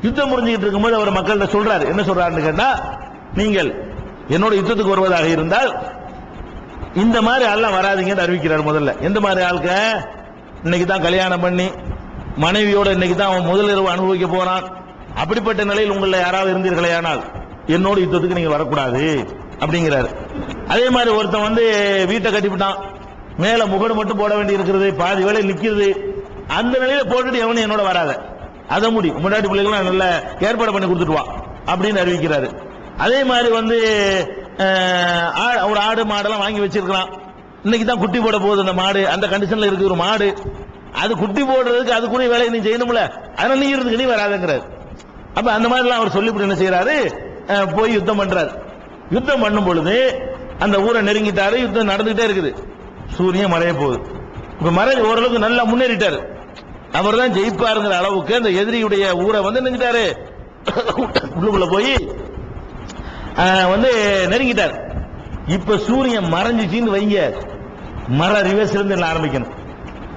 யுத்தம் முடிஞ்சுக்கிட்டு இருக்கும்போது அவர் மக்கள்கிட்ட சொல்றாரு. என்ன சொல்றாருன்னு கேட்டா, நீங்கள் என்னோட யுத்தத்துக்கு வருவதாக இருந்தால் இந்த மாதிரி ஆள்லாம் வராதீங்கன்னு அறிவிக்கிறார். முதல்ல எந்த மாதிரி ஆளுக்க, இன்னைக்கு தான் கல்யாணம் பண்ணி மனைவியோட இன்னைக்கு தான் அவன் முதல் இரவு அனுபவிக்க போறான். அப்படிப்பட்ட நிலையில் உங்களை யாராவது இருந்தீர்களேயானால் என்னோட யுத்தத்துக்கு நீங்க வரக்கூடாது அப்படிங்கிறாரு. அதே மாதிரி ஒருத்தன் வந்து வீட்டை கட்டிவிட்டான், மேல முகடு மட்டும் போட வேண்டி இருக்கிறது, பாதி வேலை நிக்கிறது, அந்த நிலையில போட்டுட்டு எவனும் என்னோட வராத, அதை முன்னாடி பிள்ளைகள் நல்ல ஏற்பாடு பண்ணி கொடுத்துட்டு வா அப்படின்னு அறிவிக்கிறாரு. அதே மாதிரி வந்து ஒரு ஆடு மாடெல்லாம் வாங்கி வச்சிருக்கலாம், இன்னைக்கு தான் குட்டி போட போகுது அந்த மாடு, அந்த கண்டிஷன்ல இருக்கு ஒரு மாடு, அது குட்டி போடுறதுக்கு அதுக்குரிய வேலையை நீ செய்யணும்ல, அதனால நீ இருந்து நீ வராதுங்கிறாரு. அப்ப அந்த மாதிரி எல்லாம் அவர் சொல்லிவிட்டு என்ன செய்யறாரு, போய் யுத்தம் பண்றாரு. யுத்தம் பண்ணும் பொழுது அந்த ஊரை நெருங்கிட்டாரு, யுத்தம் நடந்துகிட்டே இருக்குது, சூரியன் மறைய போகுது. இப்ப மறைஞ்ச ஓரளவுக்கு நல்லா முன்னேறிட்டாரு, அவர் தான் ஜெயிப்பாருங்கிற அளவுக்கு அந்த எதிரியுடைய ஊரை வந்து நினைஞ்சிட்டாரு, உள்ளுக்குள்ள போய் வந்து நெருங்கிட்டார். இப்ப சூரியன் மறைஞ்சிச்சின்னு வைங்க, மர ரிவர்ஸ் இருந்து ஆரம்பிக்கணும்.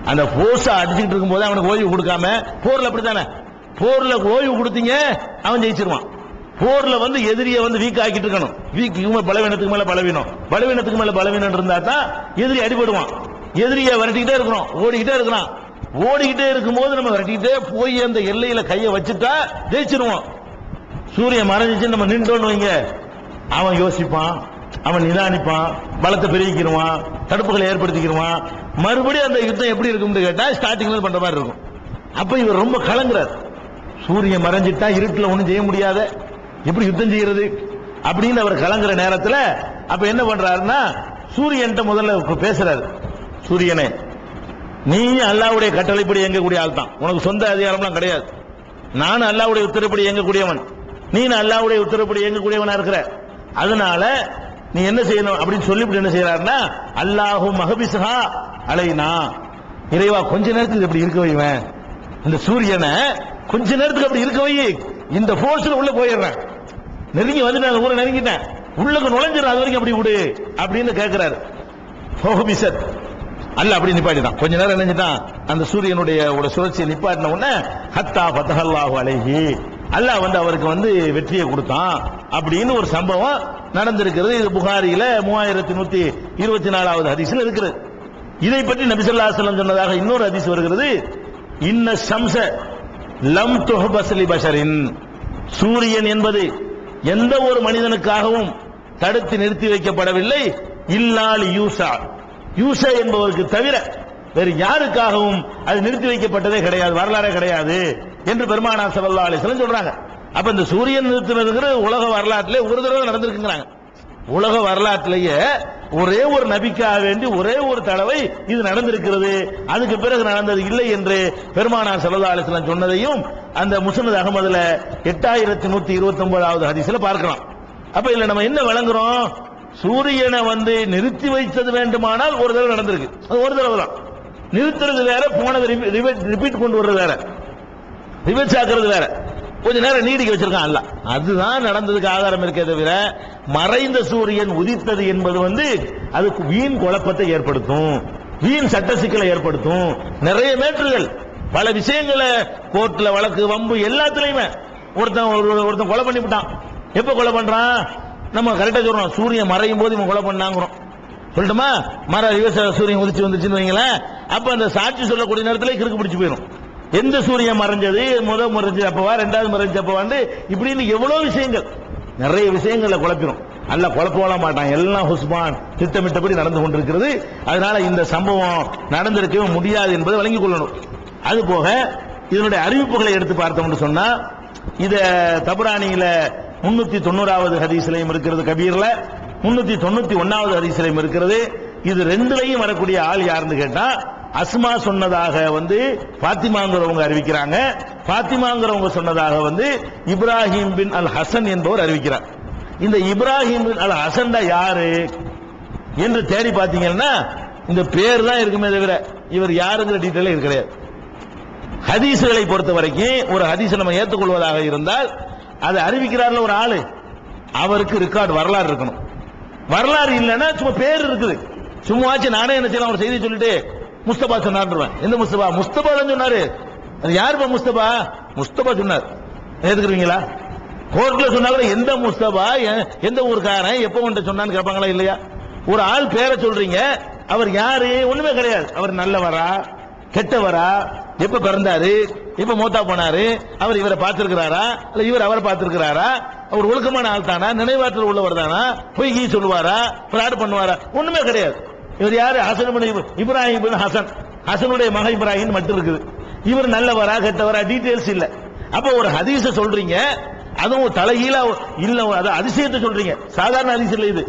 அந்த போர்ஸ அடிச்சுட்டு இருக்கும் போது அவனுக்கு ஓய்வு கொடுக்காம, போர்ல அப்படித்தானே, போர்ல ஓய்வு கொடுத்தீங்க அவன் ஜெயிச்சிருவான். போர்ல வந்து எதிரிய வந்து வீக் ஆக்கிட்டு இருக்கணும், வீக் பலவீனத்துக்கு மேல பலவீனம், பலவீனத்துக்கு மேல பலவீனம் இருந்தா தான் எதிரி அடிபடுவான். எதிரிய விரட்டிக்கிட்டே இருக்கணும், ஓடிக்கிட்டே இருக்கிறான். ஓடிக்கிட்டே இருக்கும் போது நம்ம விரட்டிக்கிட்டே போய் அந்த எல்லையில கையை வச்சுட்டா ஜெயிச்சிருவோம். சூரியன் மறைஞ்சிச்சு நம்ம நின்றோன்னு வைங்க, அவன் யோசிப்பான், அவன் நிதானிப்பான், பலத்தை பெருகிக்கிடுவான், தடுப்புகளை ஏற்படுத்திக்கிடுவான். மறுபடியும் அந்த யுத்தம் எப்படி இருக்கும்னு கேட்டா ஸ்டார்டிங்ல பண்ற மாதிரி இருக்கும். அப்ப இவர் ரொம்ப கலங்குறார், சூரியன் மறைஞ்சிட்டா இருட்டுல ஒண்ணும் செய்ய முடியாத, எப்படி யுத்தம் செய்யறது அப்படின்னு அவர் கலங்குற நேரத்தில் அப்ப என்ன பண்றாருன்னா, சூரியன் முதல்ல பேசுறாரு. சூரியனே, நீ அல்லாஹ்வுடைய கட்டளைப்படி இயங்கக்கூடிய ஆள் தான், உனக்கு சொந்த அதிகாரம்லாம் கிடையாது, நான் அல்லாஹ்வுடைய உத்தரப்படி இயங்கக்கூடியவன், நீ அல்லாஹ்வுடைய உத்தரப்படி இயங்கக்கூடியவனா இருக்கிற, அதனால நீ என்ன செய்யணும் அப்படின்னு சொல்லிவிட்டு என்ன செய்யறாருன்னா, அல்லாஹு மஹபிஸ்ஹா அலைனா, இறைவா கொஞ்ச நேரத்துக்கு இப்படி இருக்க வைவேன், இந்த சூரியனை கொஞ்ச நேரத்துக்கு அப்படி இருக்க வை, இந்த போர்ஸ்ல உள்ள போயிடுறேன், நெருங்கி வந்துட்டேன், ஊரை நெருங்கிட்டேன், உள்ளுக்கு நுழைஞ்சிடும், அது வரைக்கும் அப்படி விடு அப்படின்னு கேட்கிறாரு. அல்ல அப்படி நிப்பாட்டிட்டான், கொஞ்ச நேரம் நினைஞ்சிட்டான், அந்த சூரியனுடைய சுழற்சியை நிப்பாட்டின உடனே ஹத்தா ஃபதஹல்லாஹு அலைஹி, அல்லாஹ் வந்து அவருக்கு வந்து வெற்றியை கொடுத்தான் அப்படின்னு ஒரு சம்பவம் நடந்திருக்கிறது. இது புகாரியில 3124வது ஹதீஸ்ல இருக்கிறது. இதை பற்றி நபி ஸல்லல்லாஹு அலைஹி வஸல்லம் சொன்னதாக இன்னொரு ஹதீஸ் வருகிறது. இன்ன ஷம்ஸ லம் துஹபஸ் லி பஷரின், சூரியன் என்பது எந்த ஒரு மனிதனுக்காகவும் தடுத்து நிறுத்தி வைக்கப்படவில்லை, இல்லால் யூசா, யூசா என்பவருக்கு தவிர வேறு யாருக்காகவும் அது நிறுத்தி வைக்கப்பட்டதே கிடையாது, வரலாறே கிடையாது என்று பெருமானார் ஸல்லல்லாஹு அலைஹி வஸல்லம் சொல்றாங்க. அப்ப இந்த சூரியன் நிறுத்தினதுங்கிற உலக வரலாற்றிலே ஒரு தடவை நடந்திருக்குங்கிறாங்க. உலக வரலாற்றிலேயே ஒரே ஒரு நபிக்காக வேண்டி ஒரே ஒரு தடவை இது நடந்திருக்கிறது, அதுக்கு பிறகு நடந்தது இல்லை என்று பெருமானார் ஸல்லல்லாஹு அலைஹி வஸல்லம் சொன்னதையும் அந்த முஸ்னத் அஹ்மதுல 8129வது ஹதீஸ்ல பார்க்கலாம். அப்ப இல்ல நம்ம என்ன விளங்குறோம், சூரியனை வந்து நிறுத்தி வைத்தது வேண்டுமானால் ஒரு தடவை நடந்திருக்கு, அது ஒரு தடவை தான். நிறுத்துறது வேற, போனது ரிப்பீட் கொண்டு வர்றது வேற, ரிவர்ஸ் ஆக்குறது வேற, கொஞ்ச நேரம் நீடிக்க வச்சிருக்கான் அல்ல, அதுதான் நடந்ததுக்கு ஆதாரம் இருக்கே தவிர மறைந்த சூரியன் உதித்தது என்பது வந்து அதுக்கு வீண் குழப்பத்தை ஏற்படுத்தும், வீண் சட்ட சிக்கலை ஏற்படுத்தும். நிறைய மேட்டர்கள், பல விஷயங்களை கோர்ட்ல வழக்கு வம்பு எல்லாத்திலையுமே ஒருத்தன் கொலை பண்ணி விட்டான். எப்ப கொலை பண்றான், நம்ம கரெக்டா சொல்றோம், சூரியன் மறையும் போது இவன் கொலை பண்ணாங்கிறோம், சொல்லட்டுமா, சூரியன் உதிச்சு வந்துச்சுன்னு வைங்களேன், அப்ப அந்த சாட்சி சொல்லக்கூடிய நேரத்தில் கிறுக்கு பிடிச்சு போயிடும். எந்த சூரியன் மறைஞ்சது, முதல் மறைஞ்சது அப்பவா, ரெண்டாவது மறைஞ்சது அப்ப வந்து இப்படின்னு எவ்வளவு விஷயங்கள், நிறைய விஷயங்கள்ல குழப்பிடும். அல்ல குழப்பலாம் மாட்டான், எல்லாம் ஹுஸ்பான் திட்டமிட்டபடி நடந்து கொண்டிருக்கிறது. அதனால இந்த சம்பவம் நடந்திருக்கவே முடியாது என்பதை வழங்கிக் கொள்ளணும். அது போக இதனுடைய அறிவிப்புகளை எடுத்து பார்த்தோம்னு சொன்னா, இத தபரானியில 390வது ஹதீஸ்லயும் இருக்கிறது, கபீர்ல 391வது ஹதீஸ்லயும் இருக்கிறது. இது ரெண்டுலையும் வரக்கூடிய ஆள் யாருன்னு கேட்டா, அஸ்மா சொன்னதாக வந்து பாத்திமாங்கிறவங்க அறிவிக்கிறாங்க, பாத்திமாங்கிறவங்க சொன்னதாக வந்து இப்ராஹிம் பின் அல் ஹசன் என்பவர் அறிவிக்கிறார். இந்த இப்ராஹிம் பின் அல் ஹசன் தான் யாரு என்று தேடி பார்த்தீங்கன்னா இந்த பேர் தான் இருக்குமே தவிர இவர் யாருங்கிற டீட்டெயில் இது கிடையாது. ஹதீஸ்களை பொறுத்த வரைக்கும் ஒரு ஹதீஸை நம்ம ஏற்றுக்கொள்வதாக இருந்தால் அதை அறிவிக்கிறார்ல ஒரு ஆளு, அவருக்கு ரெக்கார்டு வரலாறு இருக்கணும். வரலாறு இல்லைன்னா சும்மா பேர் இருக்குது, சும்மாச்சு நானே என்ன செய்யலாம், ஒரு செய்தி சொல்லிட்டு முஸ்தபா சொன்னார். எந்த முஸ்தபா? முஸ்தபா தான் சொன்னாரு. அது யாருப்பா முஸ்தபா? முஸ்தபா சொன்னார். ஏத்துக்குறீங்களா? கோர்ட்ல சொன்னா கூட எந்த முஸ்தபா எந்த ஊர்க்காரன் எப்ப உன்ட்ட சொன்னான்னு கேட்பாங்களா இல்லையா? ஒரு ஆள் பேரை சொல்றீங்க, அவர் யாரு? ஒண்ணுமே கிடையாது. அவர் நல்லவரா கெட்டவரா, எப்ப பிறந்தாரு, எப்ப மூத்தா போனாரு, அவர் இவரை பார்த்திருக்கிறாரா இல்ல இவர் அவரை பார்த்திருக்கிறாரா, அவர் ஒழுக்கமான ஆள் தானா, நினைவாற்றல் உள்ளவர் தானா, பொய் சொல்லுவாரா, பிராட் பண்ணுவாரா? ஒண்ணுமே கிடையாது. இவர் யாரு? ஹசன் இப்ராஹிம் ஹசன், ஹசனுடைய மகன் இப்ராஹிம் மட்டும் இருக்குது. இவர் நல்லவரா கெட்டவரா டீடைல்ஸ் இல்ல. அப்ப ஒரு ஹதீஸ சொல்றீங்க, அதுவும் தலைகீழா இல்ல, அது அதிசயத்தை சொல்றீங்க. சாதாரண ஹதீஸ் இல்ல இது,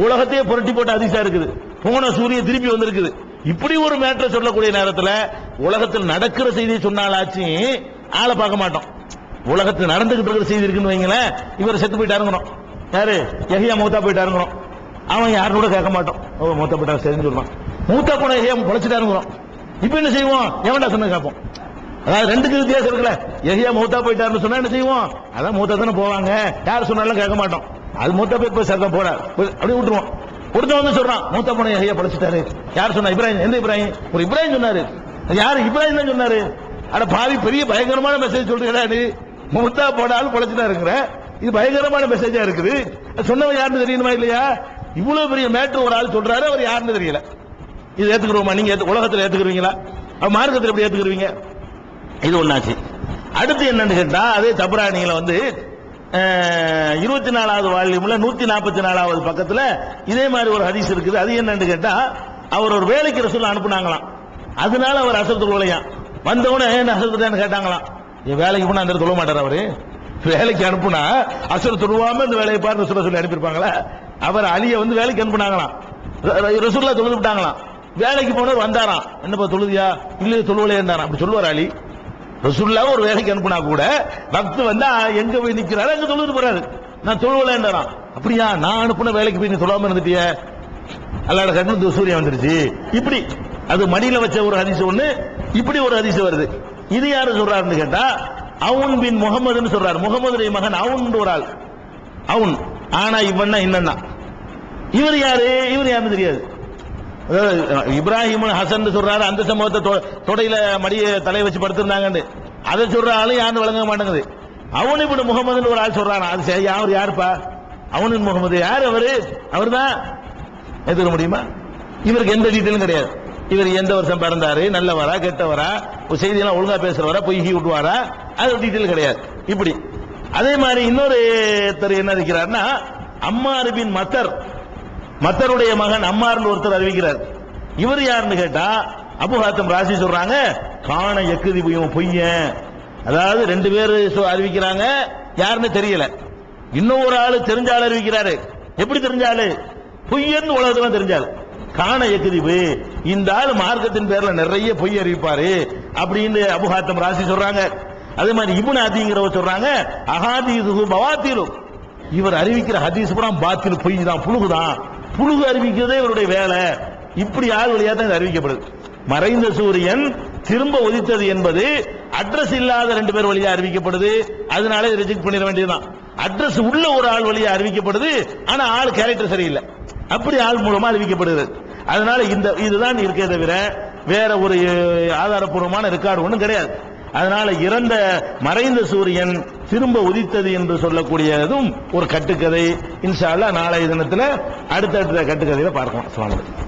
உலகத்தையே புரட்டி போட்ட ஹதீஸா இருக்குது. போன சூரியன் திருப்பி வந்திருக்குது. இப்படி ஒரு மேட்டர் சொல்லக்கூடிய நேரத்தில் உலகத்தில் நடக்கிற செய்தியை சொன்னாலாச்சு ஆளை பார்க்க மாட்டோம். உலகத்தில் நடந்துகிட்டு இருக்கிற செய்தி இருக்குன்னு வைங்களேன், இவர் செத்து போயிட்டாருங்கிறோம். யாரு? யஹ்யா மூத்தா போயிட்டாருங்கிறோம். அவன் யாரும் கூட கேட்க மாட்டோம். ஓ மூத்தா போயிட்டாரு சரின்னு சொல்றான். மூத்தா போன யஹ்யா பொழைச்சிட்டாருங்கிறோம். இப்ப என்ன செய்வோம்? எவன்டா சொன்ன கேட்போம். அதாவது ரெண்டுக்கு வித்தியாசம் இருக்குல்ல. யஹ்யா மூத்தா போயிட்டாருன்னு சொன்னா என்ன செய்வோம்? அதான் மூத்தா தானே போவாங்க, யார் சொன்னாலும் கேட்க மாட்டோம். அது மூத்தா போய் சர்தான் போட அப்படி விட்டுருவோம். ஒருத்தன் வந்து சொல்றான் மூத்தா போன யஹ்யா படைச்சிட்டாரு. யார் சொன்னா? இப்ராஹிம். எந்த இப்ராஹிம்? ஒரு இப்ராஹிம் சொன்னாரு. யாரு? இப்ராஹிம் தான் சொன்னாரு. அட பாவி, பெரிய பயங்கரமான மெசேஜ் சொல்றீங்களா? மூத்தா போனாலும் படைச்சிட்டாருங்கிற, இது பயங்கரமான மெசேஜா இருக்குது. சொன்னவன் யாருன்னு தெரியணுமா இல்லையா? இவ்வளவு பெரிய மேட்டர் ஒரு ஆள் சொல்றாரு, அவர் யாருன்னு தெரியல. இது ஏத்துக்கிறோமா? நீங்க உலகத்தில் ஏத்துக்கிறீங்களா? மார்க்கத்தில் எப்படி ஏத்துக்கிறீங்க? இது ஒண்ணாச்சு. அடுத்து என்னன்னு கேட்டா, அதே தப்ரானியில வந்து 24வது வால்யூம்ல 144வது பக்கத்துல இதே மாதிரி ஒரு ஹதீஸ் இருக்குது. அது என்னன்னு கேட்டா, அவர் ஒரு வேலைக்கு ரசூல் அனுப்புனாங்களாம். அதனால அவர் அசர் தொழுவலையாம். வந்தவனே என்ன அசர் தொழுன்னு கேட்டாங்களாம். வேலைக்கு போனா அந்த தொழ மாட்டார். அவரு வேலைக்கு அனுப்புனா அசர் தொழுவாம இந்த வேலையை பார்த்து ரசூல் சொல்லி அனுப்பியிருப்பாங்களா? அவர் அலியை வந்து வேலைக்கு அனுப்புனாங்களாம். ரசூல்லா தொழுது விட்டாங்களாம். வேலைக்கு போனவர் வந்தாராம். என்னப்பா தொழுதியா? இல்ல தொழுவலையாண்டாராம். அப்படி சொல்லுவார் அலி. ரசூல்லா ஒரு வேலைக்கு அனுப்புனா கூட பக்து வந்தா எங்க போய் நிக்கிறாரு, அங்க தொழுது போறாரு. நான் தொழுவலையாண்டாராம். அப்படியா? நான் அனுப்புன வேலைக்கு போய் நீ தொழாம இருந்துட்டிய, அல்லாட கண்ணு சூரியன் வந்துருச்சு. இப்படி அது மடியில வச்ச ஒரு ஹதீஸ் ஒண்ணு, இப்படி ஒரு ஹதீஸ் வருது. இது யாரு சொல்றாருன்னு கேட்டா, அவுன் பின் முகமதுன்னு சொல்றாரு. முகமதுடைய மகன் அவுன் ஒரு ஆள். அவுன் ஆனா இவன் என்னன்னா, இவர் யாரு? இவர் யாருன்னு தெரியாது. இப்ராஹிம் ஹசன் சொல்றாரு, அந்த சம்பவத்தை தொடையில மடிய தலையை வச்சு படுத்திருந்தாங்க. அதை சொல்ற ஆளு யாருன்னு வழங்க மாட்டேங்குது. அவனு இப்படி முகமதுன்னு ஒரு ஆள் சொல்றான். அது சரி, அவர் யாருப்பா? அவனு முகமது யாரு? அவர் தான் எதுக்க முடியுமா? இவருக்கு எந்த டீட்டெயிலும் கிடையாது. இவர் எந்த வருஷம் பிறந்தாரு, நல்லவரா கெட்டவரா, ஒரு செய்தியெல்லாம் ஒழுங்கா பேசுறவரா, பொய் விட்டுவாரா, அது ஒரு டீட்டெயில் கிடையாது. இப்படி அதே மாதிரி இன்னொரு என்ன இருக்கிறார்னா, அம்மார் பின் மத்தருடைய மகன் அம்மார்னு ஒருத்தர் அறிவிக்கிறார். இவர் யாருன்னு கேட்டா, அபு ஹாத்தம் ராசி சொல்றாங்க, காண எக்குதி பொய்யன். அதாவது ரெண்டு பேரு அறிவிக்கிறாங்க, யாருன்னு தெரியல. இன்னும் ஒரு ஆளு தெரிஞ்சாலும் அறிவிக்கிறாரு. எப்படி தெரிஞ்சாலு? பொய்யன்னு உலகத்துல தெரிஞ்சாலு. காண எக்குதிபு, இந்த ஆள் மார்க்கத்தின் பேர்ல நிறைய பொய் அறிவிப்பாரு அப்படின்னு அபு ஹாத்தம் ராசி சொல்றாங்க. அதே மாதிரி இப்னு அதிங்கிறவர் சொல்றாங்க, அஹாதீஸுஹு பவாத்திலு, இவர் அறிவிக்கிற ஹதீஸ் பூரா பாத்தில், பொய் தான், புழுகுதான். புழுகு அறிவிக்கிறதே இவருடைய வேலை. இப்படி ஆள் வழியா தான் அறிவிக்கப்படுது. மறைந்த சூரியன் திரும்ப உதித்தது என்பது அட்ரஸ் இல்லாத ரெண்டு பேர் வழியா அறிவிக்கப்படுது. அதனால ரிஜெக்ட் பண்ணிட வேண்டியதுதான். அட்ரஸ் உள்ள ஒரு ஆள் வழியா அறிவிக்கப்படுது, ஆனா ஆள் கேரக்டர் சரியில்லை, அப்படி ஆள் மூலமா அறிவிக்கப்படுகிறது. அதனால இதுதான் இருக்கே தவிர வேற ஒரு ஆதாரப்பூர்வமான ரெக்கார்டு ஒன்றும் கிடையாது. அதனால மறைந்த சூரியன் திரும்ப உதித்தது என்று சொல்லக்கூடியதும் ஒரு கட்டுக்கதை. இன்ஷா அல்லாஹ் நாளைய தினத்துல அடுத்தடுத்த கட்டுக்கதையில பார்க்கலாம். அஸ்ஸலாமு அலைக்கும்.